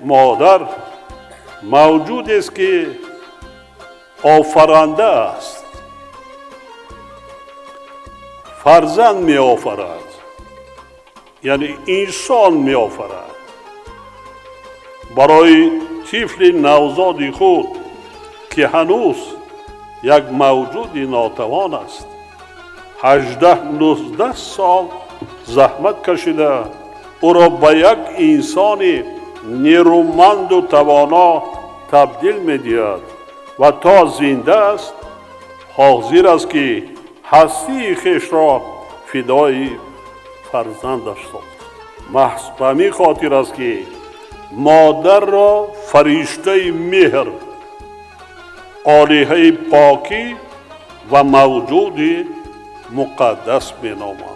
مادر موجود است که آفرنده است. فرزند می آفرد، یعنی انسان می آفرد. برای طفل نوزاد خود که هنوز یک موجود ناتوان است 18-19 سال زحمت کشیده او را به یک انسان نیرومند و توانا تبدیل می دهد و تا زنده است حاضر است که هستی خویش را فدای فرزندش سازد. محض به همین خاطر است که مادر را فرشته مهر، آلیه پاکی و موجود مقدس می نامند.